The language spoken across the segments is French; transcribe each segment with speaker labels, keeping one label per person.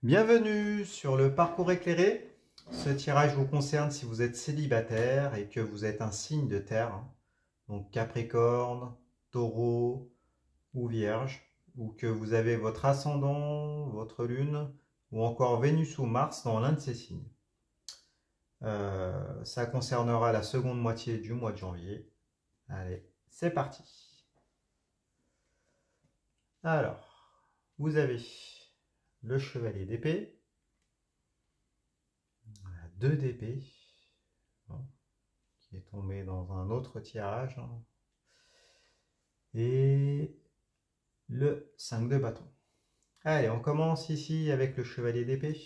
Speaker 1: Bienvenue sur le parcours éclairé. Ce tirage vous concerne si vous êtes célibataire et que vous êtes un signe de terre, donc Capricorne, Taureau ou Vierge, ou que vous avez votre ascendant, votre lune, ou encore Vénus ou Mars dans l'un de ces signes. Ça concernera la seconde moitié du mois de janvier. Allez, c'est parti. Alors, vous avez le chevalier d'épée, 2 d'épée, qui est tombé dans un autre tirage, et le 5 de bâton. Allez, on commence ici avec le chevalier d'épée.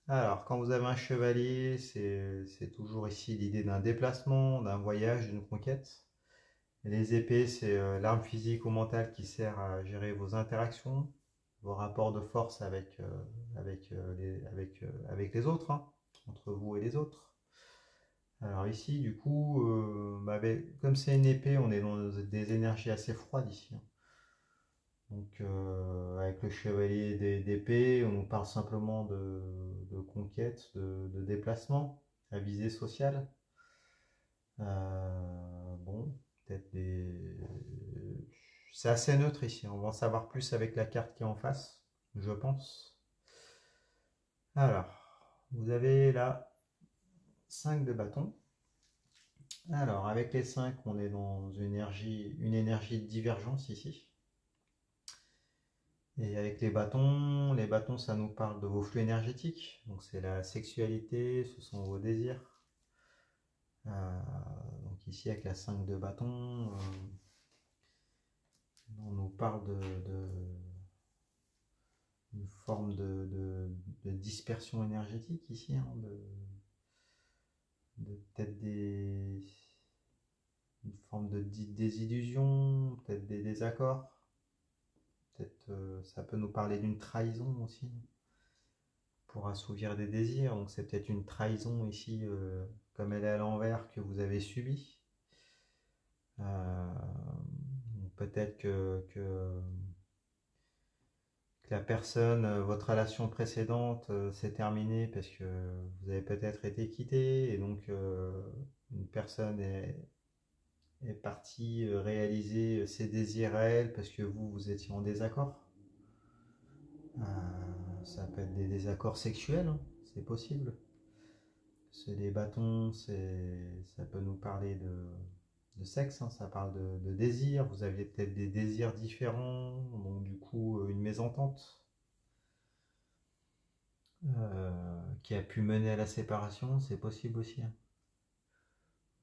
Speaker 1: Alors, quand vous avez un chevalier, c'est toujours ici l'idée d'un déplacement, d'un voyage, d'une conquête. Et les épées, c'est l'arme physique ou mentale qui sert à gérer vos interactions, vos rapports de force avec les autres, hein, entre vous et les autres. Alors ici, du coup, comme c'est une épée, on est dans des énergies assez froides ici, hein. Donc avec le chevalier d'épée, on parle simplement de conquête, de déplacement à visée sociale. Bon, peut-être des... C'est assez neutre ici, on va en savoir plus avec la carte qui est en face, je pense. Alors, vous avez là 5 de bâton. Alors, avec les 5, on est dans une énergie de divergence ici. Et avec les bâtons, ça nous parle de vos flux énergétiques. Donc, c'est la sexualité, ce sont vos désirs. Donc, ici, avec la 5 de bâton, on nous parle une forme de dispersion énergétique ici, hein, peut-être une forme de désillusion, peut-être des désaccords. Peut-être ça peut nous parler d'une trahison aussi pour assouvir des désirs. Donc c'est peut-être une trahison ici, comme elle est à l'envers, que vous avez subie. Peut-être que la personne, votre relation précédente s'est terminée parce que vous avez peut-être été quitté et donc une personne est partie réaliser ses désirs à elle parce que vous étiez en désaccord. Ça peut être des désaccords sexuels, hein, c'est possible. C'est des bâtons, ça peut nous parler de sexe, hein, ça parle de désir. Vous aviez peut-être des désirs différents, donc du coup une mésentente qui a pu mener à la séparation, c'est possible aussi, hein.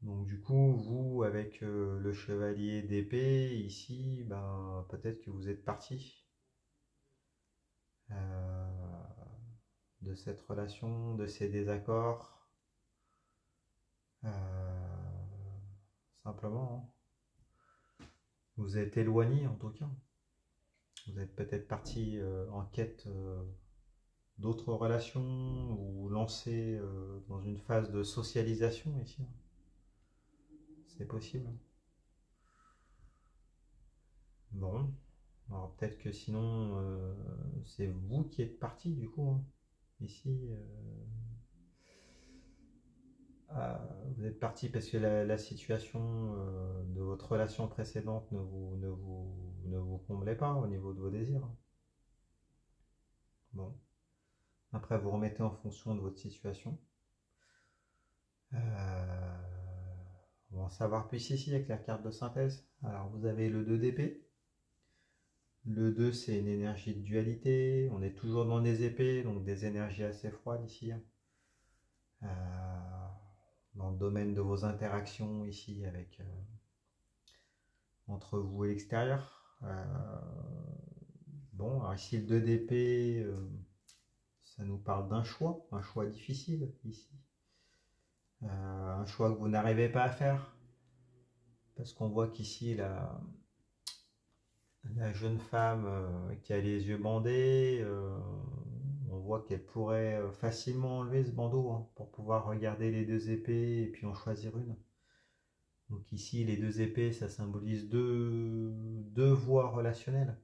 Speaker 1: Donc du coup, vous, avec le chevalier d'épée, ici, ben, peut-être que vous êtes parti de cette relation, de ces désaccords. Simplement, hein. Vous êtes éloigné en tout cas. Vous êtes peut-être parti en quête d'autres relations ou lancé dans une phase de socialisation ici. C'est possible. Bon, alors peut-être que sinon c'est vous qui êtes parti du coup, hein. Ici. Vous êtes parti parce que la situation de votre relation précédente ne vous comblait pas au niveau de vos désirs. Bon. Après, vous remettez en fonction de votre situation. On va en savoir plus ici avec la carte de synthèse. Alors, vous avez le 2 d'épée. Le 2, c'est une énergie de dualité. On est toujours dans des épées, donc des énergies assez froides ici. Dans le domaine de vos interactions ici avec entre vous et l'extérieur. Bon, alors ici le 2 d'épée, ça nous parle d'un choix, un choix difficile ici. Un choix que vous n'arrivez pas à faire. Parce qu'on voit qu'ici la jeune femme qui a les yeux bandés, on voit qu'elle pourrait facilement enlever ce bandeau, hein, pour pouvoir regarder les 2 épées et puis en choisir une. Donc ici, les 2 épées, ça symbolise deux voies relationnelles.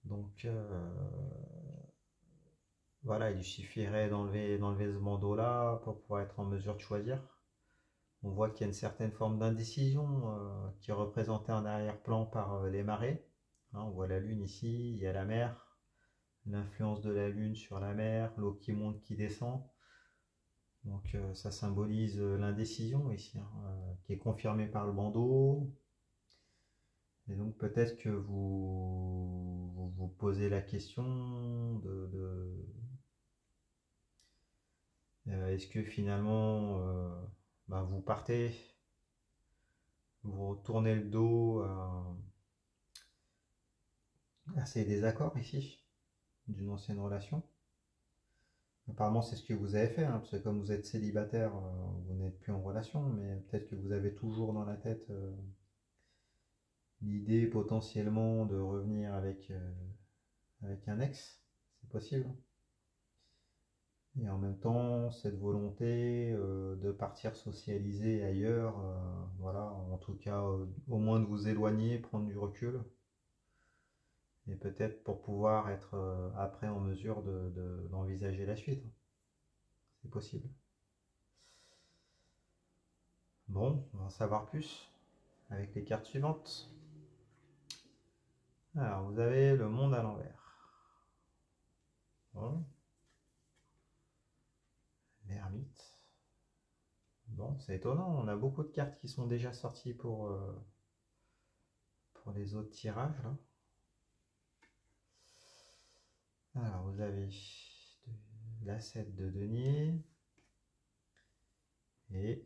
Speaker 1: Donc voilà, il suffirait d'enlever ce bandeau-là pour pouvoir être en mesure de choisir. On voit qu'il y a une certaine forme d'indécision qui est représentée en arrière-plan par les marées. Hein, on voit la Lune ici, il y a la mer, l'influence de la Lune sur la mer, l'eau qui monte, qui descend. Donc ça symbolise l'indécision ici, hein, qui est confirmée par le bandeau. Et donc peut-être que vous posez la question est-ce que finalement vous partez, vous retournez le dos à ces désaccords ici d'une ancienne relation. Apparemment c'est ce que vous avez fait, hein, parce que comme vous êtes célibataire, vous n'êtes plus en relation, mais peut-être que vous avez toujours dans la tête l'idée potentiellement de revenir avec un ex, c'est possible. Et en même temps, cette volonté de partir socialiser ailleurs, voilà, en tout cas, au moins de vous éloigner, prendre du recul, et peut-être pour pouvoir être après en mesure d'envisager la suite. C'est possible. Bon, on va en savoir plus avec les cartes suivantes. Alors, vous avez le monde à l'envers. Bon. L'ermite. Bon, c'est étonnant, on a beaucoup de cartes qui sont déjà sorties pour les autres tirages, là. Alors, vous avez la 7 de denier et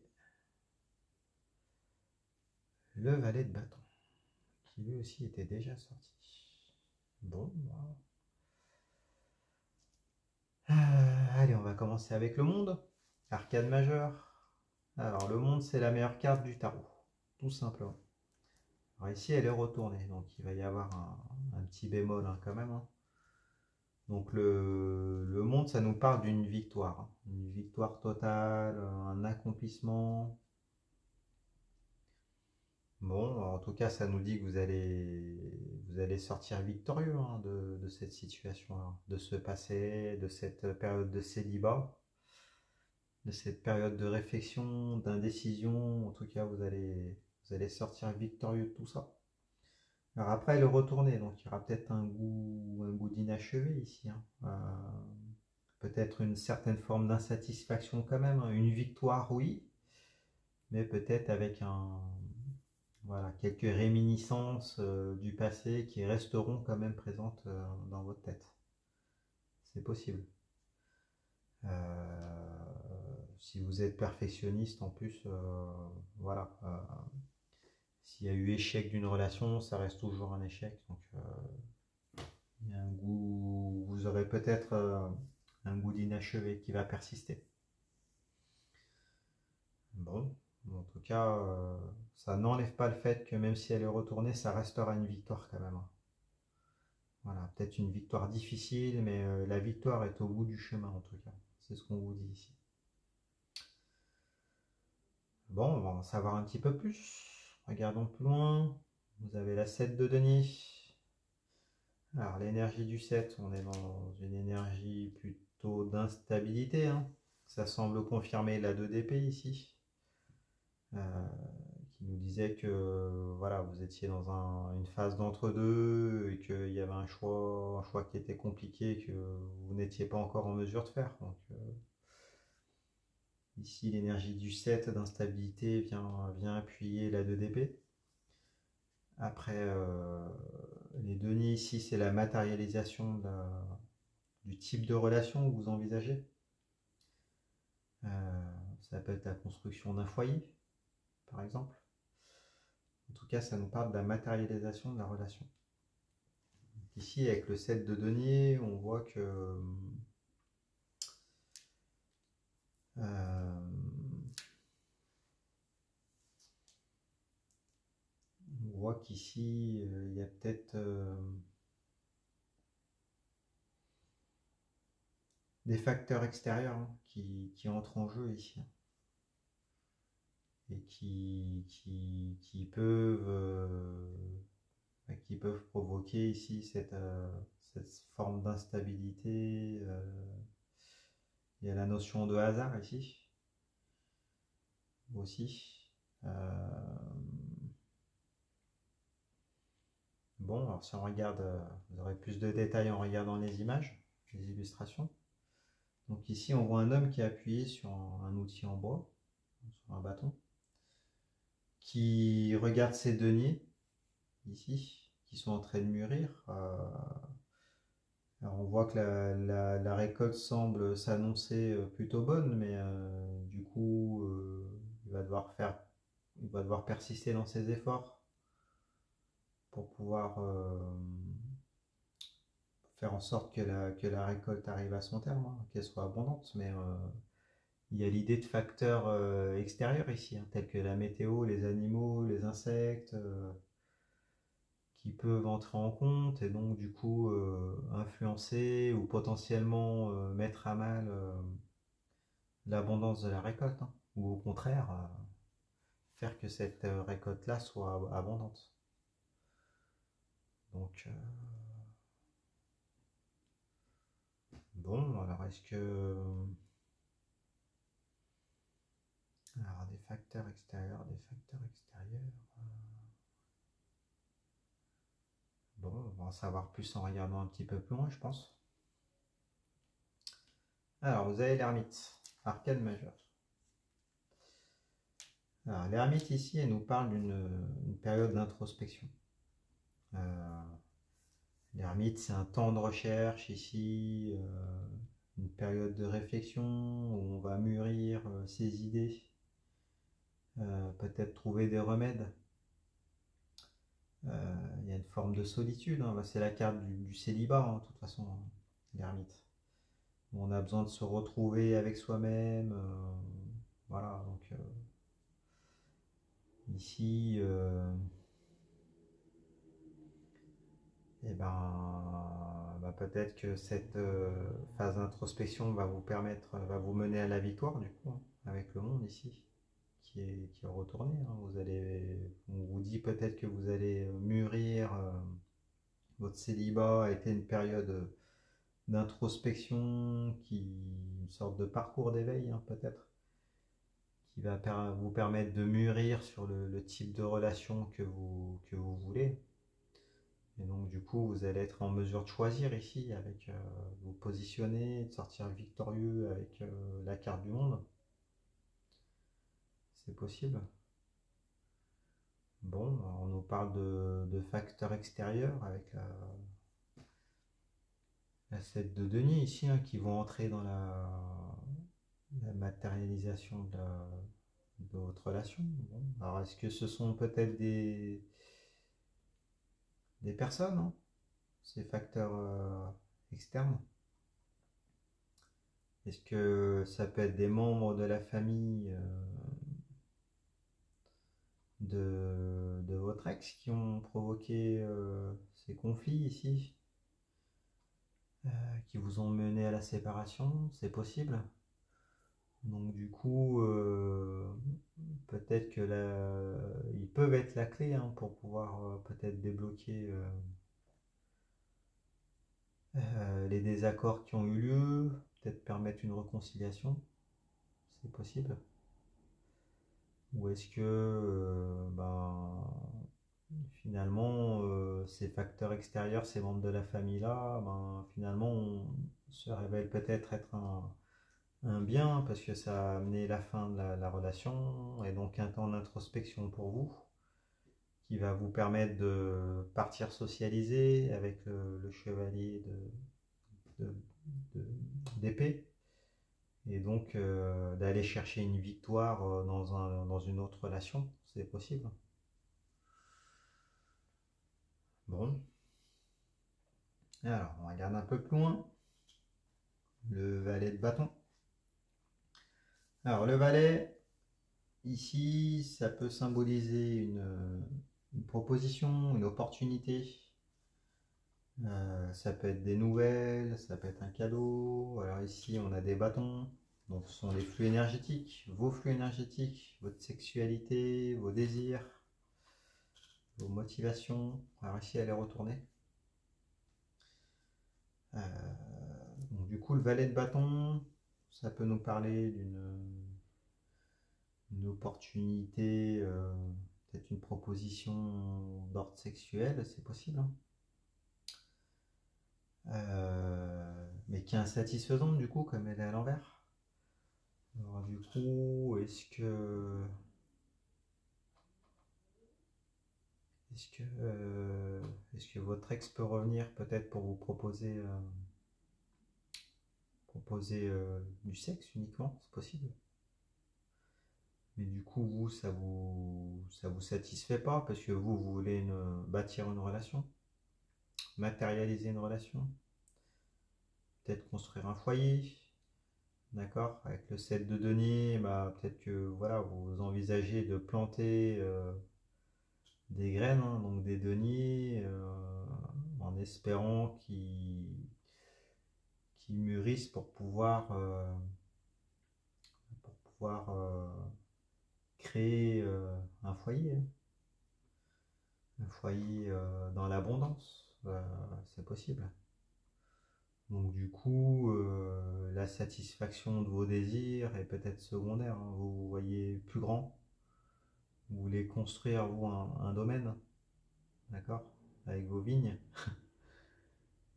Speaker 1: le valet de bâton, qui lui aussi était déjà sorti. Bon, voilà. Allez, on va commencer avec le monde. Arcane majeur. Alors, le monde, c'est la meilleure carte du tarot, tout simplement. Alors ici, elle est retournée, donc il va y avoir un petit bémol hein, quand même. Hein. Donc le monde, ça nous parle d'une victoire. Hein. Une victoire totale, un accomplissement. Bon, en tout cas, ça nous dit que vous allez sortir victorieux hein, de cette situation-là, de ce passé, de cette période de célibat, de cette période de réflexion, d'indécision. En tout cas, vous allez sortir victorieux de tout ça. Alors après, elle est retournée, donc il y aura peut-être un goût d'inachevé ici. Hein. Peut-être une certaine forme d'insatisfaction quand même. Hein. Une victoire, oui, mais peut-être avec voilà, quelques réminiscences du passé qui resteront quand même présentes dans votre tête. C'est possible. Si vous êtes perfectionniste en plus, voilà. S'il y a eu échec d'une relation, ça reste toujours un échec. Donc il y a un goût, vous aurez peut-être un goût d'inachevé qui va persister. Bon, en tout cas, ça n'enlève pas le fait que même si elle est retournée, ça restera une victoire quand même. Hein. Voilà, peut-être une victoire difficile, mais la victoire est au bout du chemin en tout cas. C'est ce qu'on vous dit ici. Bon, on va en savoir un petit peu plus. Regardons plus loin. Vous avez la 7 de denier. Alors, l'énergie du 7, on est dans une énergie plutôt d'instabilité. Hein. Ça semble confirmer la 2 d'épée ici. Qui nous disait que voilà, vous étiez dans une phase d'entre-deux et qu'il y avait un choix qui était compliqué que vous n'étiez pas encore en mesure de faire. Donc, ici, l'énergie du 7 d'instabilité vient appuyer la 2 d'épée. Après, les deniers ici, c'est la matérialisation du type de relation que vous envisagez. Ça peut être la construction d'un foyer, par exemple. En tout cas, ça nous parle de la matérialisation de la relation. Ici, avec le 7 de denier, on voit que on voit qu'ici, il y a peut-être des facteurs extérieurs hein, qui entrent en jeu ici. Et qui peuvent qui peuvent provoquer ici cette forme d'instabilité. Il y a la notion de hasard ici aussi. Bon, alors si on regarde, vous aurez plus de détails en regardant les images, les illustrations. Donc ici, on voit un homme qui est appuyé sur un outil en bois, sur un bâton, qui regarde ses deniers, ici, qui sont en train de mûrir. Alors on voit que la récolte semble s'annoncer plutôt bonne, mais du coup, il va devoir persister dans ses efforts pour pouvoir faire en sorte que la récolte arrive à son terme, hein, qu'elle soit abondante. Mais il y a l'idée de facteurs extérieurs ici, hein, tels que la météo, les animaux, les insectes, qui peuvent entrer en compte et donc du coup influencer ou potentiellement mettre à mal l'abondance de la récolte, hein, ou au contraire faire que cette récolte-là soit abondante. Donc bon, alors est-ce que... Alors des facteurs extérieurs, des facteurs extérieurs... Bon, on va en savoir plus en regardant un petit peu plus loin, je pense. Alors, vous avez l'ermite, arcane majeure. Alors, l'ermite ici, elle nous parle d'une période d'introspection. L'ermite, c'est un temps de recherche ici, une période de réflexion où on va mûrir ses idées, peut-être trouver des remèdes. Il y a une forme de solitude, hein. C'est la carte du célibat, hein, de toute façon, hein, l'ermite. On a besoin de se retrouver avec soi-même. Voilà, donc ici, et peut-être que cette phase d'introspection va vous permettre, va vous mener à la victoire, du coup, hein, avec le monde ici, qui est retourné, hein. On vous dit peut-être que vous allez mûrir. Votre célibat a été une période d'introspection, une sorte de parcours d'éveil, hein, peut-être, qui va vous permettre de mûrir sur le type de relation que vous voulez. Et donc du coup, vous allez être en mesure de choisir ici, avec vous positionner, de sortir victorieux avec la carte du monde. C'est possible. Bon, on nous parle de facteurs extérieurs avec la 7 de denier ici, hein, qui vont entrer dans la matérialisation de votre relation. Bon, alors est-ce que ce sont peut-être des personnes, hein, ces facteurs externes? Est-ce que ça peut être des membres de la famille de votre ex qui ont provoqué ces conflits ici, qui vous ont mené à la séparation? C'est possible. Donc du coup, peut-être que ils peuvent être la clé, hein, pour pouvoir peut-être débloquer les désaccords qui ont eu lieu, peut-être permettre une réconciliation. C'est possible. Ou est-ce que finalement ces facteurs extérieurs, ces membres de la famille là, finalement se révèlent peut-être être un bien, parce que ça a amené la fin de la relation et donc un temps d'introspection pour vous qui va vous permettre de partir socialiser avec le chevalier d'épée et donc d'aller chercher une victoire dans une autre relation. C'est possible. Bon, alors on regarde un peu plus loin le valet de bâton. Alors le valet, ici, ça peut symboliser une proposition, une opportunité. Ça peut être des nouvelles, ça peut être un cadeau. Alors ici, on a des bâtons. Donc ce sont les flux énergétiques, vos flux énergétiques, votre sexualité, vos désirs. vos motivations pour réussir à les retourner. Donc du coup, le valet de bâton, ça peut nous parler d'une opportunité, peut-être une proposition d'ordre sexuel, c'est possible, hein. Mais qui est insatisfaisante du coup, comme elle est à l'envers. Alors du coup, est-ce que votre ex peut revenir peut-être pour vous proposer, du sexe uniquement, c'est possible. Mais du coup, vous, ça vous satisfait pas parce que vous voulez bâtir une relation, matérialiser une relation, peut-être construire un foyer, d'accord? Avec le 7 de denier, bah, peut-être que voilà, vous envisagez de planter des graines, hein, donc des deniers, en espérant qu'ils mûrissent pour pouvoir créer un foyer, hein. Un foyer dans l'abondance, c'est possible. Donc du coup, la satisfaction de vos désirs est peut-être secondaire, hein. Vous vous voyez plus grand, vous voulez construire vous un domaine, d'accord, avec vos vignes.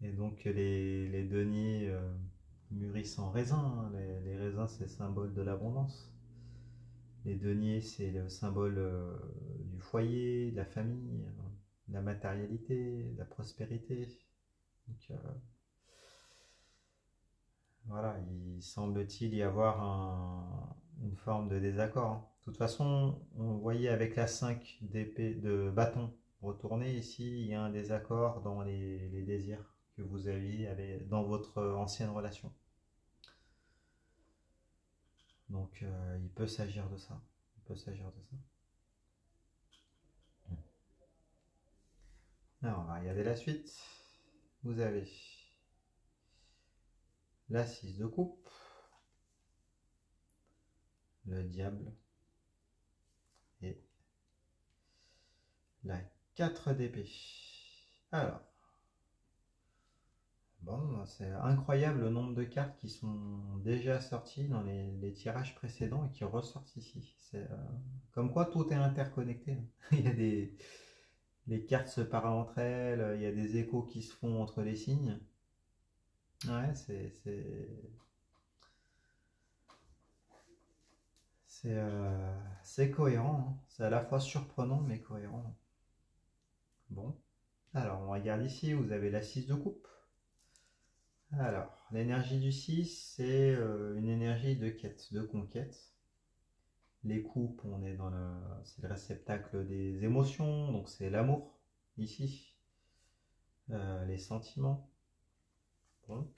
Speaker 1: Et donc les deniers mûrissent en raisin, hein. Les raisins, c'est le symbole de l'abondance. Les deniers, c'est le symbole du foyer, de la famille, de la matérialité, de la prospérité. Donc, voilà, il semble-t-il y avoir une forme de désaccord, hein. De toute façon, on voyait avec la 5 d'épée de bâton retourné ici, il y a un désaccord dans les désirs que vous aviez dans votre ancienne relation. Donc il peut s'agir de ça. Il peut s'agir de ça. Alors, on va regarder la suite. Vous avez la 6 de coupe, le diable et la 4 d'épée. Alors, bon, c'est incroyable le nombre de cartes qui sont déjà sorties dans les tirages précédents et qui ressortent ici. C'est comme quoi tout est interconnecté, hein. Il y a les cartes se parlent entre elles, il y a des échos qui se font entre les signes. Ouais, c'est cohérent, hein. C'est à la fois surprenant mais cohérent. Bon, alors on regarde ici, vous avez la 6 de coupe. Alors, l'énergie du 6, c'est une énergie de quête, de conquête. Les coupes, c'est le réceptacle des émotions, donc c'est l'amour ici. Les sentiments. Bon.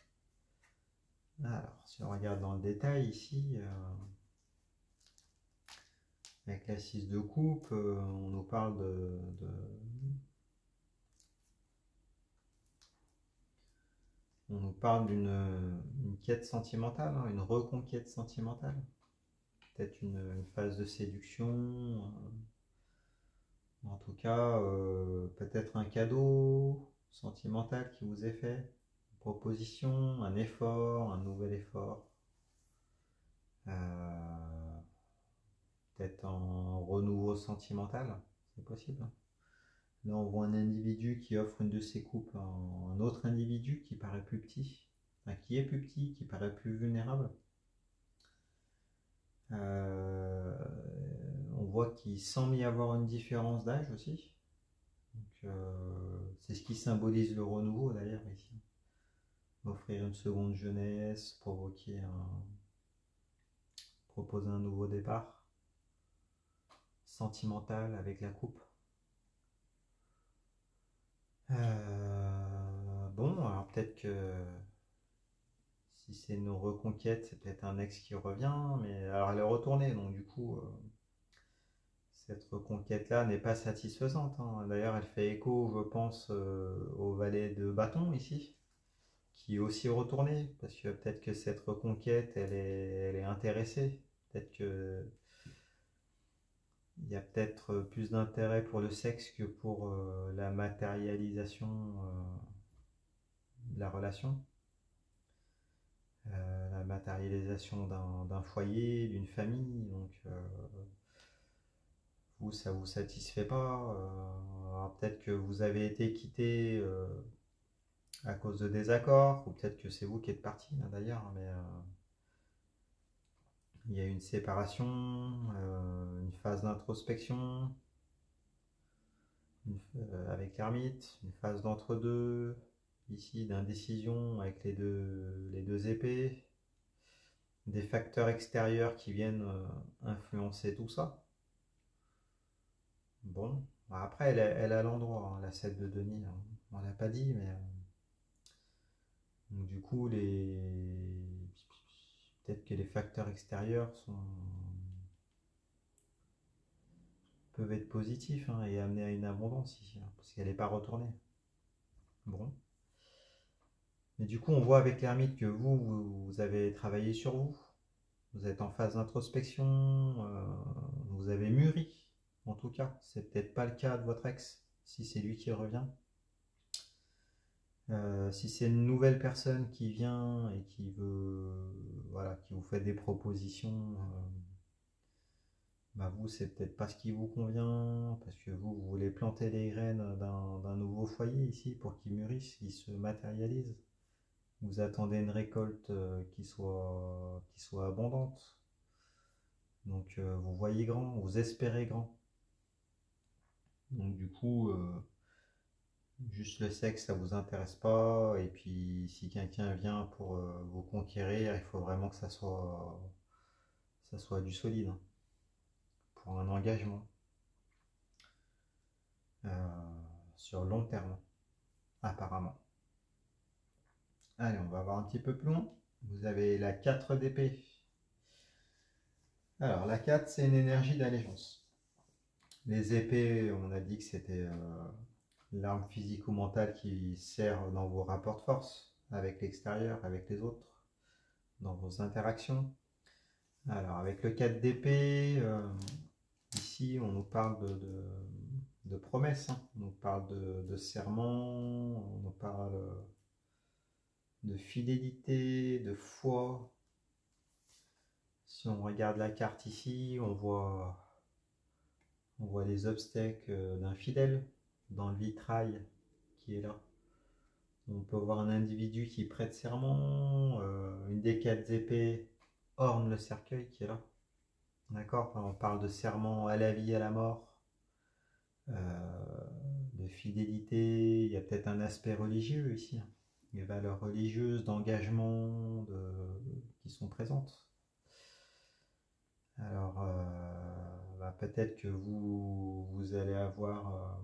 Speaker 1: Alors, si on regarde dans le détail ici, avec la 6 de coupe, on nous parle on nous parle d'une quête sentimentale, hein, une reconquête sentimentale. Peut-être une phase de séduction. En tout cas, peut-être un cadeau sentimental qui vous est fait, une proposition, un effort, un nouvel effort. Peut-être un renouveau sentimental, c'est possible. Là, on voit un individu qui offre une de ses coupes à un autre individu qui paraît plus petit, enfin, qui est plus petit, qui paraît plus vulnérable. On voit qu'il semble y avoir une différence d'âge aussi. Donc, c'est ce qui symbolise le renouveau d'ailleurs ici. Offrir une seconde jeunesse, proposer un nouveau départ sentimental avec la coupe. Bon, alors peut-être que si c'est une reconquête, c'est peut-être un ex qui revient, mais alors elle est retournée, donc du coup, cette reconquête-là n'est pas satisfaisante, hein. D'ailleurs, elle fait écho, je pense, au valet de bâton ici, qui est aussi retourné, parce que peut-être que cette reconquête, elle est intéressée. Peut-être que il y a peut-être plus d'intérêt pour le sexe que pour la matérialisation de la relation. La matérialisation d'un foyer, d'une famille. Donc, vous, ça vous satisfait pas. Peut-être que vous avez été quitté à cause de désaccords, ou peut-être que c'est vous qui êtes parti d'ailleurs, mais il y a une séparation, une phase d'introspection avec l'ermite, une phase d'entre-deux, ici d'indécision avec les deux épées, des facteurs extérieurs qui viennent influencer tout ça. Bon, après elle a l'endroit, hein, la 7 de Denis, hein. On l'a pas dit, mais donc, du coup peut-être que les facteurs extérieurs peuvent être positifs, hein, et amener à une abondance ici, hein, parce qu'elle n'est pas retournée. Bon. Mais du coup, on voit avec l'ermite que vous avez travaillé sur vous. Vous êtes en phase d'introspection, vous avez mûri, en tout cas. C'est peut-être pas le cas de votre ex, si c'est lui qui revient. Si c'est une nouvelle personne qui vient et qui veut, voilà, qui vous fait des propositions, bah vous, c'est peut-être pas ce qui vous convient, parce que vous voulez planter les graines d'un nouveau foyer ici pour qu'il mûrisse, qu'il se matérialise. Vous attendez une récolte qui soit abondante. Donc vous voyez grand, vous espérez grand. Donc du coup, juste le sexe, ça vous intéresse pas. Et puis si quelqu'un vient pour vous conquérir, il faut vraiment que ça soit du solide, hein, pour un engagement sur long terme, apparemment. Allez, on va voir un petit peu plus loin. Vous avez la 4 d'épée. Alors la 4, c'est une énergie d'allégeance. Les épées, on a dit que c'était l'arme physique ou mentale qui sert dans vos rapports de force avec l'extérieur, avec les autres, dans vos interactions. Alors avec le 4 d'épée, ici on nous parle de promesses, hein. On nous parle de serment, on nous parle de fidélité, de foi. Si on regarde la carte ici, on voit les obstacles d'un fidèle dans le vitrail qui est là. On peut voir un individu qui prête serment, une des 4 épées orne le cercueil qui est là. D'accord, enfin, on parle de serment à la vie, à la mort, de fidélité. Il y a peut-être un aspect religieux ici, hein. Les valeurs religieuses, d'engagement, qui sont présentes. Alors, bah, peut-être que vous allez avoir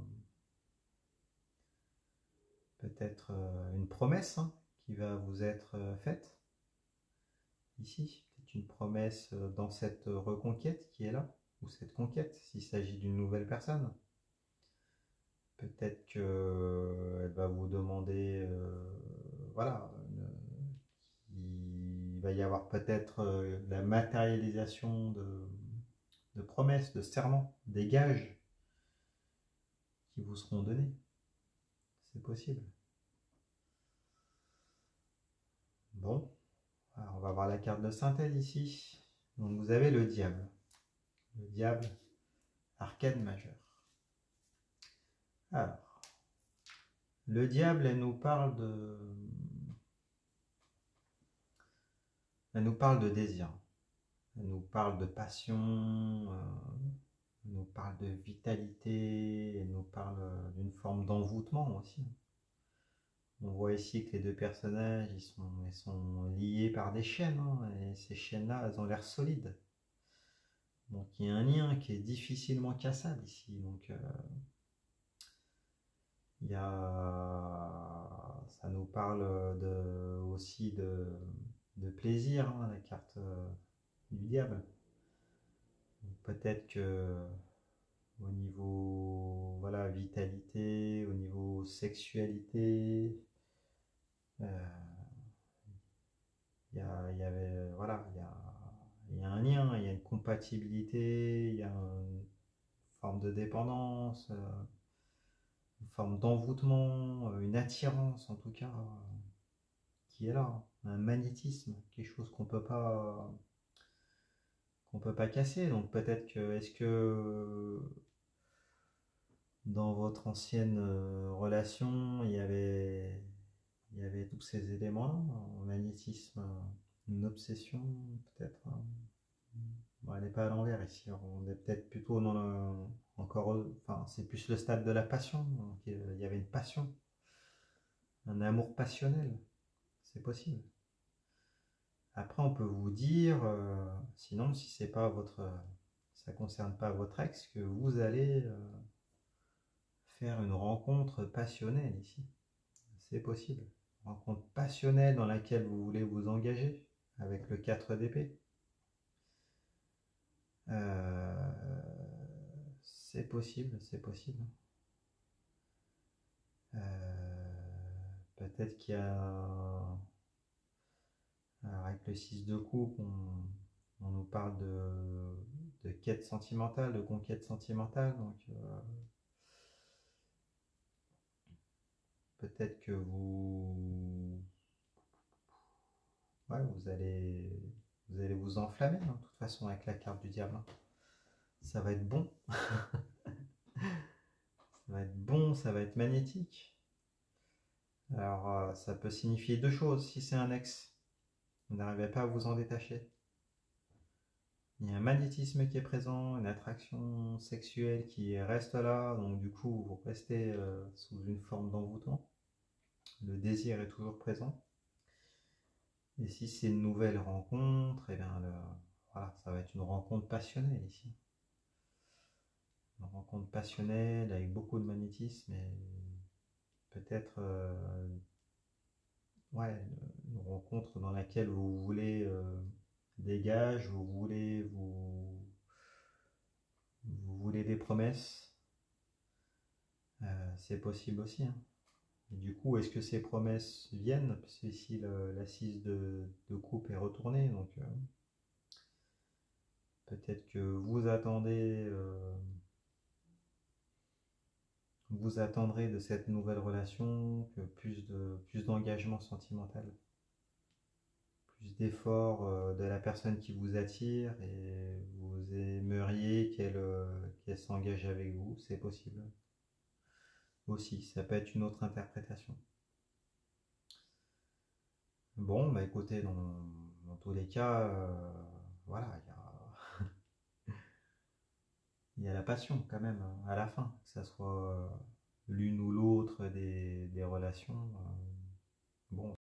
Speaker 1: peut-être une promesse, hein, qui va vous être faite ici. Peut-être une promesse dans cette reconquête qui est là, ou cette conquête, s'il s'agit d'une nouvelle personne. Peut-être qu'elle va vous demander, voilà, il va y avoir peut-être la matérialisation de promesses, de serments, des gages qui vous seront donnés. C'est possible. Bon, alors on va voir la carte de synthèse ici. Donc vous avez le diable. Le diable, arcane majeur. Alors, le diable, elle nous parle de désir. Elle nous parle de passion, elle nous parle de vitalité, elle nous parle d'une forme d'envoûtement aussi. On voit ici que les deux personnages, ils sont liés par des chaînes, hein, et ces chaînes-là, elles ont l'air solides. Donc il y a un lien qui est difficilement cassable ici. Donc ça nous parle aussi de plaisir, hein, la carte du diable. Peut-être que au niveau, voilà, vitalité, au niveau sexualité, voilà, il y a un lien, il y a une compatibilité, forme de dépendance, une forme d'envoûtement, une attirance en tout cas, qui est là, hein. Un magnétisme, quelque chose qu'on peut pas casser. Donc peut-être que, est-ce que dans votre ancienne relation, il y avait tous ces éléments-là, un magnétisme, une obsession, peut-être, hein. Bon, elle n'est pas à l'envers ici, on est peut-être plutôt dans encore, enfin, c'est plus le stade de la passion. Donc, il y avait une passion, un amour passionnel, c'est possible. Après, on peut vous dire, sinon, si c'est pas votre, ça concerne pas votre ex, que vous allez faire une rencontre passionnelle ici. C'est possible. Une rencontre passionnelle dans laquelle vous voulez vous engager avec le 4 d'épée. C'est possible, c'est possible. Peut-être qu'il y a... Alors avec le 6 de coupe, on nous parle de quête sentimentale, de conquête sentimentale. Donc peut-être que ouais, vous allez vous enflammer, hein, de toute façon avec la carte du diable. Ça va être bon. Ça va être bon, ça va être magnétique. Alors ça peut signifier deux choses. Si c'est un ex, vous n'arrivez pas à vous en détacher. Il y a un magnétisme qui est présent, une attraction sexuelle qui reste là, donc du coup vous restez sous une forme d'envoûtement. Le désir est toujours présent. Et si c'est une nouvelle rencontre, et bien voilà, ça va être une rencontre passionnelle ici. Une rencontre passionnelle avec beaucoup de magnétisme et peut-être ouais, une rencontre dans laquelle vous voulez des gages, vous voulez des promesses. C'est possible aussi, hein. Et du coup, est-ce que ces promesses viennent? Parce que ici, l'assise de coupe est retournée, donc peut-être que vous attendrez de cette nouvelle relation que plus d'engagement sentimental, plus d'efforts de la personne qui vous attire, et vous aimeriez qu'elle s'engage avec vous. C'est possible aussi, ça peut être une autre interprétation. Bon, bah écoutez, dans tous les cas, voilà, il y a la passion quand même, hein, à la fin, que ça soit l'une ou l'autre des relations. Bon,